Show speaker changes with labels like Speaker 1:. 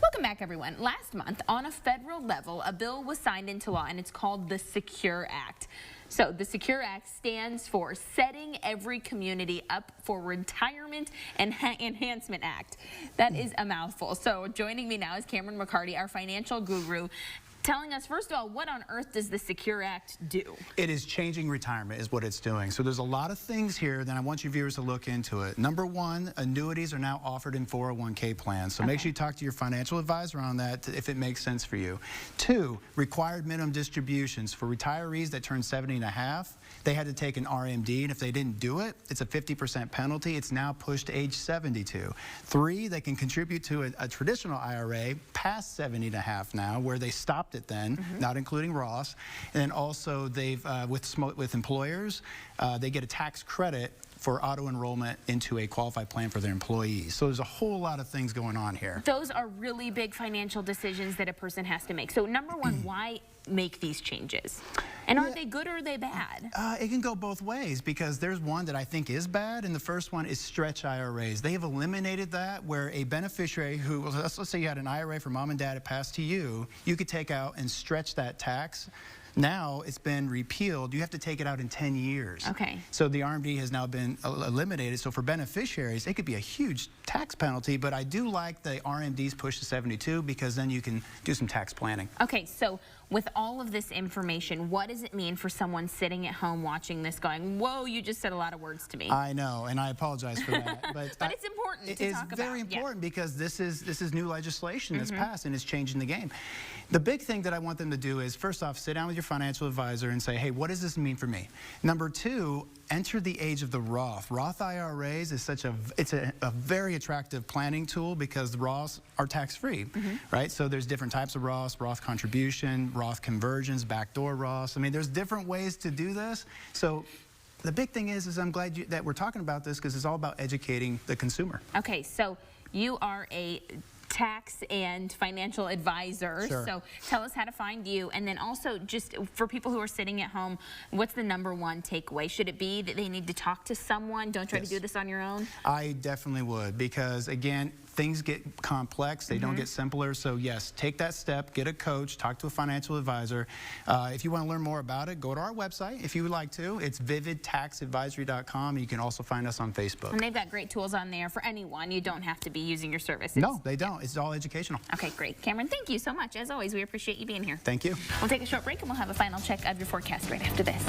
Speaker 1: Welcome back, everyone. Last month, on a federal level, a bill was signed into law, and it's called the Secure Act. So the Secure Act stands for Setting Every Community Up for Retirement Enhancement Act. That is a mouthful. So joining me now is Cameron McCarty, our financial guru, telling us, first of all, what on earth does the Secure Act do?
Speaker 2: It is changing retirement is what it's doing. So there's a lot of things here that I want you viewers to look into it. Number one, annuities are now offered in 401k plans. So make sure you talk to your financial advisor on that if it makes sense for you. Two, required minimum distributions. For retirees that turn 70 and a half, they had to take an RMD, and if they didn't do it, it's a 50% penalty. It's now pushed to age 72. Three, they can contribute to a traditional IRA past 70 and a half now, where they stopped it then, not including Roth. And then also they've, with employers, they get a tax credit for auto-enrollment into a qualified plan for their employees. So there's a whole lot of things going on here.
Speaker 1: Those are really big financial decisions that a person has to make. So number one, why make these changes? And are they good or are they bad?
Speaker 2: It can go both ways, because there's one that I think is bad, and the first one is stretch IRAs. They have eliminated that, where a beneficiary who, let's say you had an IRA for mom and dad, it passed to you, you could take out and stretch that tax. Now it's been repealed. You have to take it out in 10 years.
Speaker 1: Okay.
Speaker 2: So the RMD has now been eliminated. So for beneficiaries, it could be a huge tax penalty, but I do like the RMDs push to 72, because then you can do some tax planning.
Speaker 1: Okay, so with all of this information, what does it mean for someone sitting at home watching this going, whoa, you just said a lot of words to me?
Speaker 2: I know, and I apologize for that. But
Speaker 1: it's important to talk about.
Speaker 2: It's very important, because this is new legislation that's passed, and it's changing the game. The big thing that I want them to do is, first off, sit down with your financial advisor and say, hey, what does this mean for me? Number two, enter the age of the Roth. Roth IRAs is it's a very attractive planning tool, because the Roths are tax-free, right? So there's different types of Roths: Roth contribution, Roth conversions, backdoor Roths. I mean, there's different ways to do this. So the big thing is I'm glad that we're talking about this, because it's all about educating the consumer.
Speaker 1: Okay, so you are a tax and financial advisor.
Speaker 2: Sure.
Speaker 1: So tell us how to find you, and then also, just for people who are sitting at home, what's the number one takeaway? Should it be that they need to talk to someone? Don't try to do this on your own?
Speaker 2: I definitely would, because again, things get complex, they don't get simpler. So yes, take that step, get a coach, talk to a financial advisor. If you want to learn more about it, go to our website if you would like to. It's vividtaxadvisory.com. You can also find us on Facebook.
Speaker 1: And they've got great tools on there for anyone. You don't have to be using your services.
Speaker 2: No, they don't. It's all educational.
Speaker 1: Okay, great. Cameron, thank you so much. As always, we appreciate you being here.
Speaker 2: Thank you.
Speaker 1: We'll take a short break, and we'll have a final check of your forecast right after this.